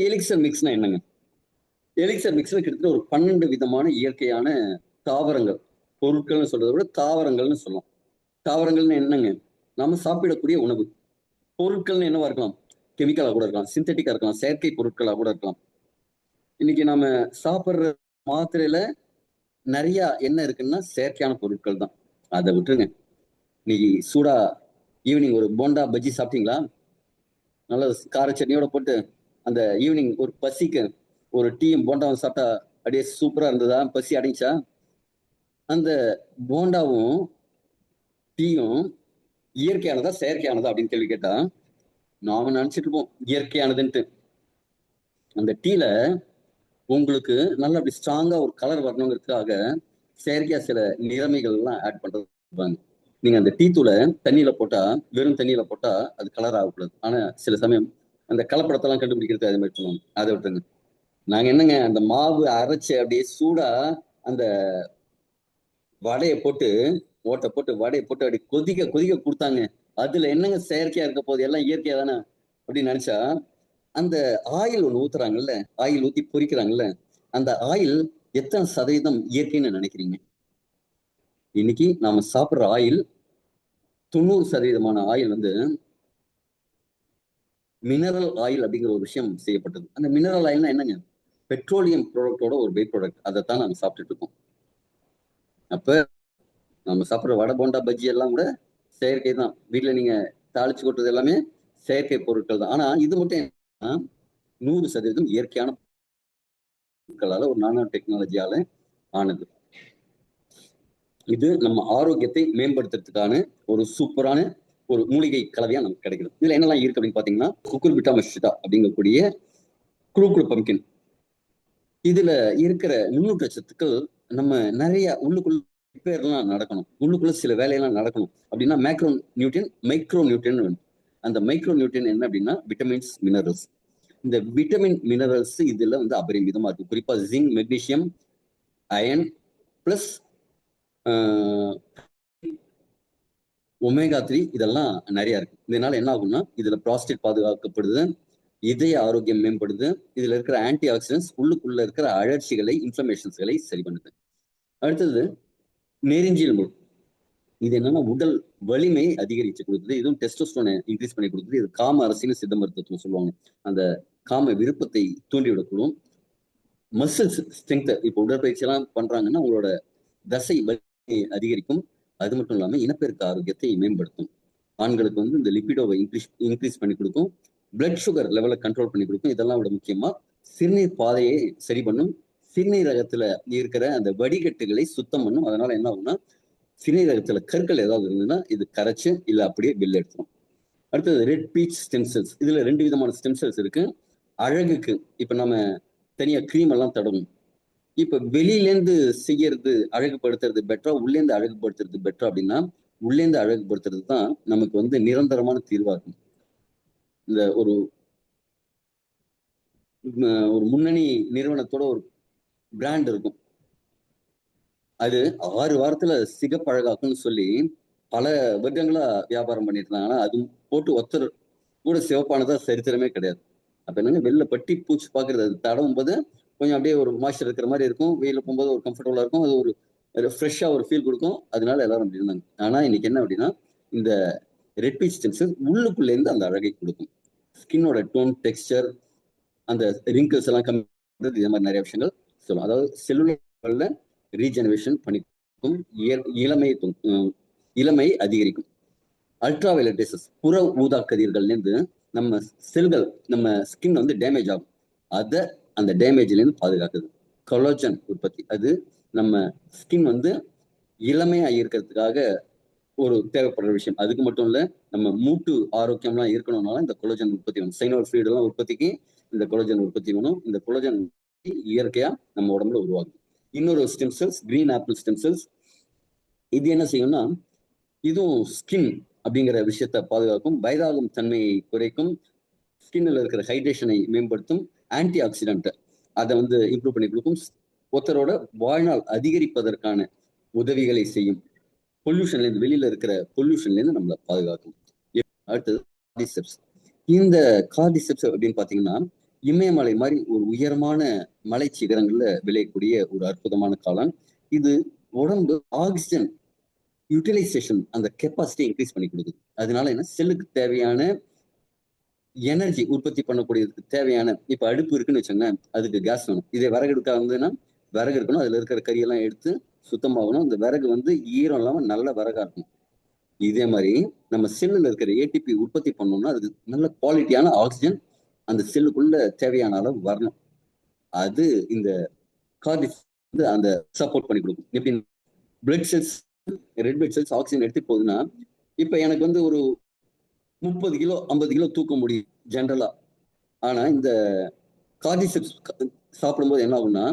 Elixir மிக்ஸ்னா என்னங்க? Elixir மிக்ஸ்ல கிட்டத்தட்ட ஒரு 12 விதமான இயற்கையான தாவரங்கள், பொருட்கள்னு சொல்றதை விட தாவரங்கள்னு சொல்லலாம். தாவரங்கள்னு என்னங்க? நாம சாப்பிடக்கூடிய உணவு. பொருட்கள்னு என்னவா இருக்கலாம்? கெமிக்கலா கூட இருக்கலாம், சிந்தட்டிக்கா இருக்கலாம், செயற்கை பொருட்களா கூட இருக்கலாம். இன்னைக்கு நாம சாப்பிடுற மாத்திரையில நிறைய என்ன இருக்குன்னா செயற்கையான பொருட்கள் தான். அதை விட்டுருங்க. இன்னைக்கு சூடா ஈவினிங் ஒரு போண்டா பஜ்ஜி சாப்பிட்டீங்களா? நல்ல கார சட்னியோட போட்டு அந்த ஈவினிங் ஒரு பசிக்கு ஒரு டீயும் போண்டாவும் சாப்பிட்டா அப்படியே சூப்பரா இருந்ததா? பசி அடைஞ்சா? அந்த போண்டாவும் டீயும் இயற்கையானதா செயற்கையானதா அப்படின்னு கேள்வி கேட்டா நாம நினைச்சிட்டு இருப்போம் இயற்கையானதுன்ட்டு. அந்த டீல உங்களுக்கு நல்லா அப்படி ஸ்ட்ராங்கா ஒரு கலர் வரணுங்கிறதுக்காக செயற்கையா சில நிறமைகள் எல்லாம் ஆட் பண்றாங்க. நீங்க அந்த டீ தூளை தண்ணியில போட்டா, வெறும் தண்ணியில போட்டா அது கலர் ஆகக்கூடாது. ஆனா சில சமயம் அந்த கலப்படத்தெல்லாம் கண்டுபிடிக்கிறது அது மாதிரி பண்ணுவாங்க. அதை விட்டுருங்க. நாங்க என்னங்க அந்த மாவு அரைச்சு அப்படியே சூடா அந்த வடையை போட்டு ஓட்டை போட்டு வடையை போட்டு அப்படி கொதிக்க கொதிக்க கொடுத்தாங்க. அதுல என்னங்க செயற்கையா இருக்க போகுது? எல்லாம் இயற்கையா தானே அப்படின்னு நினைச்சா, அந்த ஆயில் ஒண்ணு ஊத்துறாங்கல்ல, ஆயில் ஊத்தி பொரிக்கிறாங்கல்ல, அந்த ஆயில் எத்தனை சதவீதம் இயற்கைன்னு நினைக்கிறீங்க? இன்னைக்கு நாம சாப்பிடுற ஆயில் 90% ஆயில் வந்து மினரல் ஆயில் அப்படிங்கிற ஒரு விஷயம் செய்யப்பட்டது. அந்த மினரல் ஆயில்னா என்னங்க? பெட்ரோலியம் ப்ராடக்டோட ஒரு பை ப்ராடக்ட். அதைத்தான் நாம சாப்பிட்டுட்டு இருக்கோம். அப்ப நம்ம சாப்பிடுற வடை போண்டா பஜ்ஜி எல்லாம் கூட செயற்கை தான். வீட்டுல நீங்க தாளிச்சு கொட்டுறது எல்லாமே செயற்கை பொருட்கள் தான். ஆனா இது மட்டும் 100% இயற்கையான பொருட்களால ஒரு நானோ டெக்னாலஜியால ஆனது. இது நம்ம ஆரோக்கியத்தை மேம்படுத்துறதுக்கான ஒரு சூப்பரான ஒரு மூலிகை கலவையா நமக்கு கிடைக்குது. இதுல என்னெல்லாம் இருக்கு அப்படின்னு பாத்தீங்கன்னா, குக்குர்பிட்டா மஷிதா அப்படிங்கக்கூடிய குளூக்குழு பம்கின். இதுல இருக்கிற நுண்ணூட்ட சத்துக்கள் நம்ம நிறைய உள்ளுக்குள்ள ரிப்பேர்லாம் நடக்கணும். உள்ளுக்குள்ள சில வேலையெல்லாம் நடக்கணும் அப்படின்னா மேக்ரோ நியூட்ரியன், மைக்ரோ நியூட்ரியன் வேணும். அந்த மைக்ரோ நியூட்ரியன் என்ன அப்படின்னா விட்டமின்ஸ், மினரல்ஸ். இந்த விட்டமின் மினரல்ஸ் இதுல வந்து அபரிமிதமா இருக்கு. குறிப்பா zinc, magnesium, iron plus omega 3 இதெல்லாம் நிறைய இருக்கு. இதனால என்ன ஆகும்னா இதுல ப்ராஸ்டேட் பாதுகாக்கப்படுது, இதய ஆரோக்கியம் மேம்படுது, இதுல இருக்கிற ஆன்டி ஆக்சிடென்ட்ஸ் உள்ளுக்குள்ள இருக்கிற அழற்சிகளை, இன்ஃப்ளமேஷன்ஸ்களை சரி பண்ணுது. அடுத்தது நெருஞ்சியல் முள். இது என்னன்னா உடல் வலிமை அதிகரிச்சு கொடுக்குது. இதுவும் டெஸ்டோஸ்டரோனை இன்க்ரீஸ் பண்ணி கொடுக்குது. இது காம அரசியல் சித்த மருத்துவம் சொல்லுவாங்க. அந்த காம விருப்பத்தை தூண்டிவிடக்கூடும். மசில்ஸ் ஸ்ட்ரென்த், இப்போ உடற்பயிற்சி எல்லாம் பண்றாங்கன்னா உங்களோட தசை வலிமை அதிகரிக்கும். அது மட்டும் இல்லாம இனப்பெருக்க ஆரோக்கியத்தை மேம்படுத்தும். ஆண்களுக்கு வந்து இந்த லிபிடோவை இன்க்ரீஸ் பண்ணி கொடுக்கும். பிளட் சுகர் லெவலை கண்ட்ரோல் பண்ணி கொடுக்கும். இதெல்லாம் விட முக்கியமா சிறுநீர் பாதையை சரி பண்ணும். சிறுநீரகத்துல இருக்கிற அந்த வடிகட்டுகளை சுத்தம் பண்ணும். அதனால என்ன ஆகும்னா சிறுநீரகத்துல கற்கள் ஏதாவது இருந்ததுன்னா இது கரைச்சு இல்ல அப்படியே வெளில எடுத்துரும். அடுத்தது ரெட் பீச் ஸ்டெம் செல்ஸ். இதுல 2 விதமான ஸ்டெம் செல்ஸ் இருக்கு. அழகுக்கு இப்ப நம்ம தனியா கிரீம் எல்லாம் தடவும். இப்ப வெளியிலேருந்து செய்யறது அழகுபடுத்துறது பெட்டரா, உள்ளேந்து அழகுபடுத்துறது பெட்டரா அப்படின்னா உள்ளேந்து அழகுபடுத்துறது தான் நமக்கு வந்து நிரந்தரமான தீர்வா இருக்கும். இந்த ஒரு ஒரு முன்னணி நிறுவனத்தோட ஒரு பிராண்ட் இருக்கும். அது 6 வாரத்துல சிகப்பழகாக்கும்னு சொல்லி பல வருடங்களா வியாபாரம் பண்ணிட்டு இருந்தாங்க. ஆனா அது போட்டு ஒருத்தர் கூட சிவப்பானதா சரித்திரமே கிடையாது. அப்ப என்னங்க வெளில பட்டி பூச்சி பாக்குறது, அது தடவும் போது கொஞ்சம் அப்படியே ஒரு மாய்ஸ்சர் இருக்கிற மாதிரி இருக்கும். வெயில போகும்போது ஒரு கம்ஃபர்டபுளா இருக்கும். அது ஒரு ஃப்ரெஷ்ஷா ஒரு ஃபீல் கொடுக்கும். அதனால எல்லாரும் அப்படி இருந்தாங்க. ஆனா இன்னைக்கு என்ன அப்படின்னா இந்த ரெட் பீச் ஸ்டென்ஸ் உள்ளுக்குள்ள இருந்து அந்த அழகை கொடுக்கும். ஸ்கின்னோட டோன், டெக்ஸ்டர், அந்த ரிங்கிள்ஸ் எல்லாம் கம்மி பண்றது, இது மாதிரி நிறைய விஷயங்கள் சொல்லலாம். அதாவது செல்லுலர் ரீஜெனரேஷன் பண்ணிக்கும், இளமை அதிகரிக்கும். அல்ட்ரா வயலட் ரேசஸ், புற ஊதா கதிர்கள்ல இருந்து நம்ம செல்கள், நம்ம ஸ்கின் வந்து டேமேஜ் ஆகும். அதை அந்த டேமேஜ்ல இருந்து பாதுகாக்குது. கொலாஜன் உற்பத்தி, அது நம்ம ஸ்கின் வந்து இளமையா இருக்கிறதுக்காக ஒரு தேவைப்படுற விஷயம். அதுக்கு மட்டும் இல்ல, நம்ம மூட்டு ஆரோக்கியம்லாம் இருக்கணும்னால இந்த கொலாஜன் உற்பத்தி வேணும். சைனோல் ஃப்ளூயிட் எல்லாம் உற்பத்திக்கு இந்த கொலாஜன் உற்பத்தி வேணும். இந்த கொலாஜன் இயற்கையா நம்ம உடம்புல உருவாகும். இன்னொரு stem cells green apple stem cells. இது என்ன செய்யும்னா இதுவும் ஸ்கின் அப்படிங்கிற விஷயத்த பாதுகாக்கும், வயதாகும் தன்மையை குறைக்கும், ஸ்கின்ல இருக்கிற ஹைட்ரேஷனை மேம்படுத்தும், ஆன்டி ஆக்சிடென்ட் அதை வந்து இம்ப்ரூவ் பண்ணி கொடுக்கும், ஒருத்தரோட வாழ்நாள் அதிகரிப்பதற்கான உதவிகளை செய்யும், பொல்யூஷன்ல இருந்து வெளியில இருக்கிற பொல்யூஷன்ல இருந்து நம்மளை பாதுகாக்கும். அடுத்தது கார்டிசெப்ஸ். இந்த கார்டிசெப்ஸ் அப்படின்னு பாத்தீங்கன்னா இமயமலை மாதிரி ஒரு உயரமான மலை சிகரங்கள்ல விளையக்கூடிய ஒரு அற்புதமான காளான். இது உடம்பு ஆக்சிஜன் யூட்டிலைசேஷன் அந்த கெப்பாசிட்டி இன்க்ரீஸ் பண்ணி கொடுக்குது. அதனால என்ன செல்லுக்கு தேவையான எனர்ஜி உற்பத்தி பண்ணக்கூடியதுக்கு தேவையான இப்ப அடுப்பு இருக்குன்னு வச்சோங்களேன், அதுக்கு கேஸ் வேணும். இதே விறகு எடுக்க வந்ததுன்னா விறகு இருக்கணும், அதுல இருக்கிற கரியெல்லாம் எடுத்து சுத்தமாகணும். அந்த விறகு வந்து ஈரம் இல்லாம நல்ல விறகா இருக்கும். இதே மாதிரி நம்ம செல்லுல இருக்கிற ஏடிபி உற்பத்தி பண்ணோம்னா அதுக்கு நல்ல குவாலிட்டியான ஆக்சிஜன் அந்த செல்லுக்குள்ள தேவையான அளவு வரணும். அது இந்த கார்டிஸ் வந்து அந்த சப்போர்ட் பண்ணி கொடுக்கும். எப்படி blood cells red blood cells oxygen எடுத்து போகுதுன்னா, இப்ப எனக்கு வந்து ஒரு 30 கிலோ 50 கிலோ தூக்க முடியும் ஜென்ரலா. ஆனா இந்த கார்டிசெப்ஸ் சாப்பிடும்போது என்ன ஆகும்னா,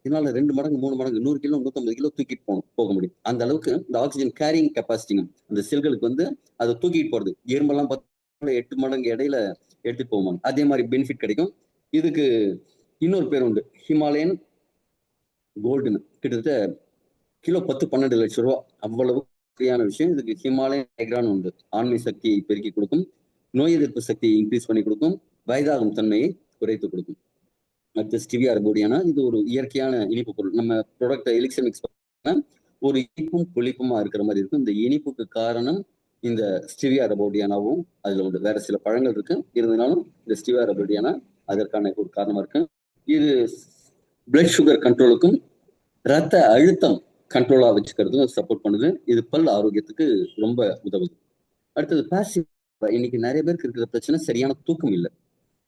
இதனால 2 மடங்கு 3 மடங்கு 100 கிலோ 150 கிலோ தூக்கிட்டு போக முடியும். அந்த அளவுக்கு இந்த ஆக்சிஜன் கேரிங் கெப்பாசிட்டிங்க அந்த செல்களுக்கு வந்து அதை தூக்கிட்டு போறது. எறும்பெல்லாம் 8 மடங்கு இடையில எடுத்துட்டு போவாங்க. அதே மாதிரி பெனிஃபிட் கிடைக்கும். இதுக்கு இன்னொரு பேர் உண்டு, ஹிமாலயன் கோல்டுன்னு. கிட்டத்தட்ட கிலோ 10-12 லட்சம் ரூபா, அவ்வளவு சரியான விஷயம். இதுக்கு ஹிமாலயன் டைக்ரான் உண்டு. ஆண்மை சக்தியை பெருக்கி கொடுக்கும், நோய் எதிர்ப்பு சக்தியை இன்க்ரீஸ் பண்ணி கொடுக்கும், வயதாகும் தன்மையை குறைத்து கொடுக்கும். அடுத்து ஸ்டிவியா ரபோடியானா, இது ஒரு இயற்கையான இனிப்பு பொருள். நம்ம ப்ராடக்ட் எலிக்சர் மிக்ஸ் ஒரு இனிப்பும் புளிப்புமா இருக்கிற மாதிரி இருக்கும். இந்த இனிப்புக்கு காரணம் இந்த ஸ்டிவியா ரபோடியானாவும் அதுல உண்டு. வேற சில பழங்கள் இருக்கு, இருந்தாலும் இந்த ஸ்டிவியா ரபோடியானா அதற்கான ஒரு காரணமா இருக்கு. இது பிளட் சுகர் கண்ட்ரோலுக்கும் ரத்த அழுத்தம் கண்ட்ரோலா வச்சுக்கிறதுக்கும் சப்போர்ட் பண்ணுது. இது பல் ஆரோக்கியத்துக்கு ரொம்ப உதவுது. அடுத்தது பாசிவ். இன்னைக்கு நிறைய பேருக்கு இருக்கிற பிரச்சனை சரியான தூக்கம் இல்லை.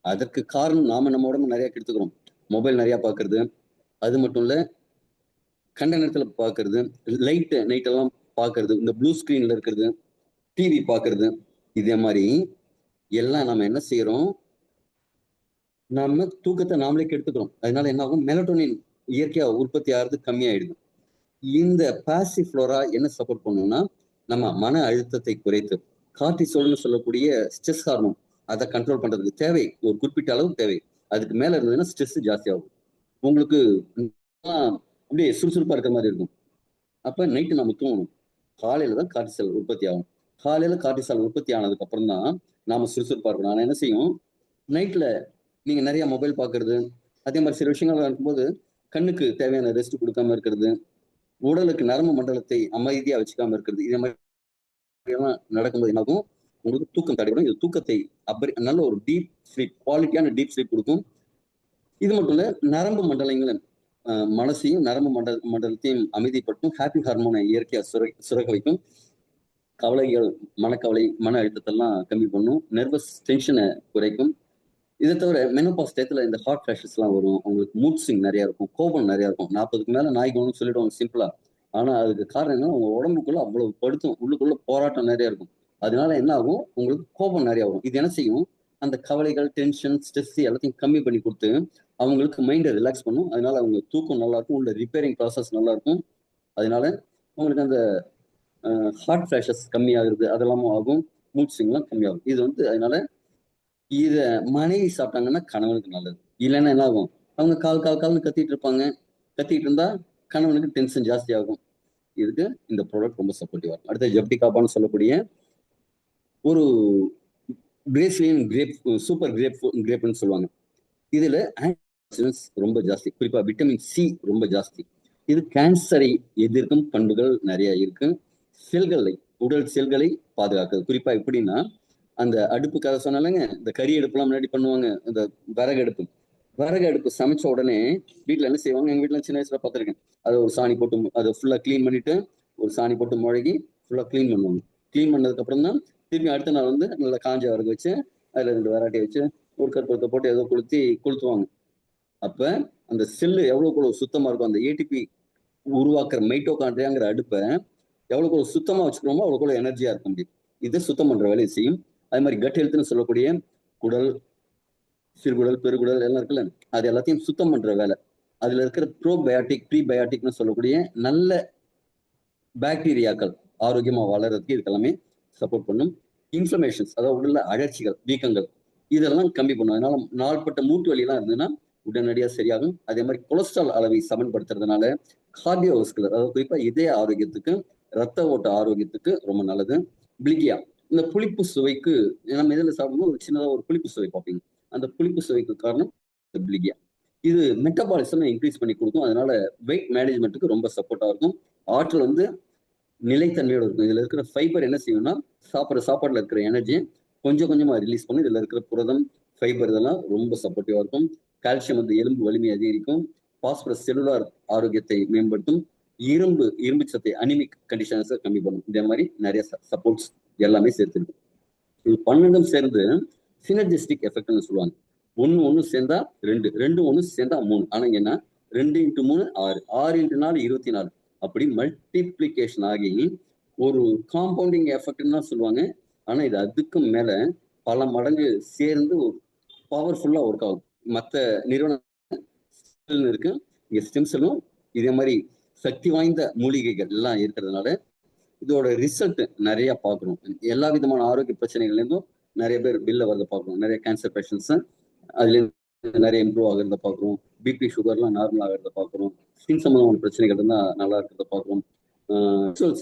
அதற்கு காரணம் நாம நம்ம உடம்பு நிறைய கெடுத்துக்கிறோம். மொபைல் நிறைய பாக்குறது, அது மட்டும் இல்ல கண்ட நேரத்துல பாக்குறது, லைட் நைட் எல்லாம் பாக்குறது, இந்த ப்ளூ ஸ்கிரீன்ல இருக்கிறது, டிவி பாக்குறது, இதே மாதிரி எல்லாம் நம்ம என்ன செய்யறோம், நம்ம தூக்கத்தை நாமளே கெடுத்துக்கிறோம். அதனால என்ன ஆகும், மெலட்டோனின் இயற்கையா உற்பத்தி ஆகிறது கம்மியாயிடுது. இந்த பாசிவ் ஃப்ளோரா என்ன சப்போர்ட் பண்ணும்னா, நம்ம மன அழுத்தத்தை குறைத்து கார்டிசோல்னு சொல்லக்கூடிய ஸ்ட்ரெஸ் ஹார்மோன் அதை கண்ட்ரோல் பண்றதுக்கு தேவை, ஒரு குறிப்பிட்ட அளவு தேவை. அதுக்கு மேல இருந்ததுன்னா ஸ்ட்ரெஸ் ஜாஸ்தி ஆகும். உங்களுக்கு அப்படியே சுறுசுறுப்பா இருக்கிற மாதிரி இருக்கும். அப்ப நைட்டு நம்ம தூங்கணும். காலையில தான் கார்டிசால் உற்பத்தி ஆகும். காலையில கார்டிசால் உற்பத்தி ஆனதுக்கு அப்புறம் தான் நாம சுறுசுறுப்பா இருக்கணும். ஆனா என்ன செய்யும், நைட்ல நீங்க நிறைய மொபைல் பாக்குறது, அதே மாதிரி சில விஷயங்கள் இருக்கும்போது கண்ணுக்கு தேவையான ரெஸ்ட் கொடுக்காம இருக்கிறது, உடலுக்கு நரம்பு மண்டலத்தை அமைதியா வச்சுக்காம இருக்கிறது, இதே மாதிரி எல்லாம் நடக்கும்போது என்னாகும், உங்களுக்கு தூக்கம் தடைபடும். இது தூக்கத்தை நல்ல ஒரு டீப் ஸ்லீப், குவாலிட்டியான டீப் ஸ்லீப் கொடுக்கும். இது மட்டும் இல்ல, நரம்பு மண்டலங்கள் மனசையும் நரம்பு மண்டலத்தையும் அமைதிப்படுத்தும். ஹாப்பி ஹார்மோனை இயற்கையா சுரக்க வைக்கும். கவலைகள், மனக்கவலை, மன அழுத்தத்தெல்லாம் கம்மி பண்ணும். நர்வஸ் டென்ஷனை குறைக்கும். இதை தவிர மெனோபாஸ் டயத்துல இந்த ஹார்ட் ஃபிளாஷஸ் எல்லாம் வரும். அவங்களுக்கு மூட் ஸ்விங் நிறைய இருக்கும், கோபம் நிறைய இருக்கும். 40க்கு மேல நாய்க்கணும்னு சொல்லிடுவாங்க சிம்பிளா. ஆனா அதுக்கு காரணம் என்ன, உங்க உடம்புக்குள்ள அவ்வளவு படுத்தும், உள்ளுக்குள்ள போராட்டம் நிறைய இருக்கும். அதனால என்ன ஆகும், உங்களுக்கு கோபம் நிறைய வரும். இது என்ன செய்யும், அந்த கவலைகள், டென்ஷன், ஸ்ட்ரெஸ் எல்லாத்தையும் கம்மி பண்ணி கொடுத்து அவங்களுக்கு மைண்டை ரிலாக்ஸ் பண்ணும். அதனால அவங்க தூக்கம் நல்லா இருக்கும், உள்ள ரிப்பேரிங் ப்ராசஸ் நல்லா இருக்கும். அதனால உங்களுக்கு அந்த ஹார்ட் ஃபிளாஷஸ் கம்மியாகிறது அதெல்லாமும் ஆகும், மூட் ஸ்விங்லாம் கம்மியாகும். இது வந்து அதனால இத மனைவி சாப்பிட்டாங்கன்னா கணவனுக்கு நல்லது. இல்லைன்னா என்ன ஆகும், அவங்க கால் கால் கால்னு கத்திட்டு இருப்பாங்க. கத்திட்டு இருந்தா கணவனுக்கு டென்ஷன் ஜாஸ்தி ஆகும். இதுக்கு இந்த ப்ராடக்ட் ரொம்ப சப்போர்ட்டிவா இருக்கும். அடுத்து ஜப்டி காப்பான்னு சொல்லக்கூடிய ஒரு பிரேசிலியன் கிரேப், சூப்பர் கிரேப்னு சொல்லுவாங்க. இதுல ரொம்ப ஜாஸ்தி, குறிப்பா விட்டமின் சி ரொம்ப ஜாஸ்தி. இது கேன்சரை எதிர்க்கும் பண்புகள் நிறைய இருக்கு. செல்களை, உடல் செல்களை பாதுகாக்குது. குறிப்பா எப்படின்னா, அந்த அடுப்புக்காக சொன்னாலங்க, இந்த கறி அடுப்புலாம் முன்னாடி பண்ணுவாங்க, இந்த விறகு அடுப்பு. விறகு அடுப்பு சமைச்ச உடனே வீட்டுல என்ன செய்வாங்க, எங்க வீட்டுல சின்ன வயசுல பார்த்திருக்கேன், அதை ஒரு சாணி போட்டு அதை ஃபுல்லா கிளீன் பண்ணிட்டு ஒரு சாணி போட்டு முழுகி ஃபுல்லா கிளீன் பண்ணுவாங்க. கிளீன் பண்ணதுக்கு அப்புறம் தான் திரும்பி அடுத்த நாள் வந்து நல்லா காஞ்ச விறகு வச்சு அதுல 2 வெரைட்டி வச்சு ஒரு கற்பூரத்தை போட்டு ஏதோ கொளுத்துவாங்க. அப்ப அந்த செல்லு எவ்வளவு சுத்தமா இருக்கும், அந்த ஏடிபி உருவாக்குற மைட்டோகாண்ட்ரியாங்கிற அடுப்பை எவ்வளவு சுத்தமா வச்சுக்கிறோமோ அவ்வளவு எனர்ஜியா இருக்க முடியும். இது சுத்தம் பண்ற வேலையை செய்யும். அதே மாதிரி கட் ஹெல்த்னு சொல்லக்கூடிய குடல், சிறுகுடல், பெருகுடல் எல்லாம் இருக்குல்ல, அது எல்லாத்தையும் சுத்தம் பண்ற வேலை. அதுல இருக்கிற ப்ரோபயாட்டிக், ப்ரீபயாட்டிக்னு சொல்லக்கூடிய நல்ல பாக்டீரியாக்கள் ஆரோக்கியமா வளர்றதுக்கு இதுக்கெல்லாமே சப்போர்ட் பண்ணும். இன்ஃப்ளமேஷன்ஸ், அதாவது உடல்ல அழற்சிகள், வீக்கங்கள், இதெல்லாம் கம்மி பண்ணும். அதனால நாள்பட்ட மூட்டு வலி எல்லாம் இருந்ததுன்னா உடனடியாக சரியாகும். அதே மாதிரி கொலஸ்ட்ரால் அளவை சமன்படுத்துறதுனால கார்டியோவாஸ்குலர், அதாவது குறிப்பா இதய ஆரோக்கியத்துக்கு, ரத்த ஓட்ட ஆரோக்கியத்துக்கு ரொம்ப நல்லது. பிளிகியா, இந்த புளிப்பு சுவைக்கு நம்ம இதில் சாப்பிடும்போது ஒரு சின்னதாக ஒரு புளிப்பு சுவை பார்ப்பீங்க. அந்த புளிப்பு சுவைக்கு காரணம் பிளிகியா. இது மெட்டபாலிசம் இன்க்ரீஸ் பண்ணி கொடுக்கும். அதனால வெயிட் மேனேஜ்மெண்ட்டுக்கு ரொம்ப சப்போர்ட்டா இருக்கும். ஆற்றல் வந்து நிலைத்தன்மையோட இருக்கும். இதுல இருக்கிற ஃபைபர் என்ன செய்யும்னா சாப்பிட்ற சாப்பாடுல இருக்கிற எனர்ஜியை கொஞ்சம் கொஞ்சமா ரிலீஸ் பண்ணும். இதுல இருக்கிற புரதம், ஃபைபர் இதெல்லாம் ரொம்ப சப்போர்ட்டிவா இருக்கும். கால்சியம் வந்து எலும்பு வலிமை அதிகரிக்கும். பாஸ்பரஸ் செல்லுலார் ஆரோக்கியத்தை மேம்படுத்தும். இரும்பு சத்தை அனிமிக் கண்டிஷன்ஸை கம்மி பண்ணும். இதே மாதிரி நிறைய சப்போர்ட்ஸ் எல்லாமே சேர்த்துருக்கு. இது 12 சேர்ந்து சினர்ஜிஸ்டிக் எஃபெக்ட்னு சொல்லுவாங்க. ஒண்ணு சேர்ந்தா 2, 2 1 சேர்ந்தா 3. ஆனா என்ன 2 × 3 6, 6 × 4 24. அப்படி மல்டிப்ளிகேஷன் ஆகி ஒரு காம்பவுண்டிங் எஃபெக்ட்னு சொல்லுவாங்க. ஆனா இது அதுக்கும் மேல பல மடங்கு சேர்ந்து பவர்ஃபுல்லா ஒர்க் ஆகும். மற்ற நிறுவனம் இருக்கு, இங்க ஸ்டெம் செல்லும் இதே மாதிரி சக்தி வாய்ந்த மூலிகைகள் எல்லாம் இருக்கிறதுனால இதோட ரிசல்ட் நிறைய பார்க்குறோம். எல்லா விதமான ஆரோக்கிய பிரச்சனைகள்ல இருந்தும் நிறைய பேர் பில்ல வரத பார்க்குறோம். நிறைய கேன்சர் பேஷண்ட்ஸ் அதுல நிறைய இம்ப்ரூவ் ஆகிறத பார்க்குறோம். பிபி சுகர்லாம் நார்மல் ஆகிறத பார்க்குறோம். ஸ்கின் சம்பந்தமான பிரச்சனைகள் இருந்தா நல்லா இருக்கிறத பார்க்குறோம்.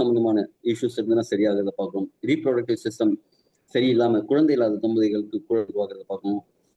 சம்பந்தமான இஷ்யூஸ் இருந்ததுன்னா சரியாகிறத பார்க்குறோம். ரீப்ரொடக்டிவ் சிஸ்டம் சரியில்லாம குழந்தை இல்லாத தம்பதிகளுக்கு குழந்தை உருவாகிறத பார்க்கணும்.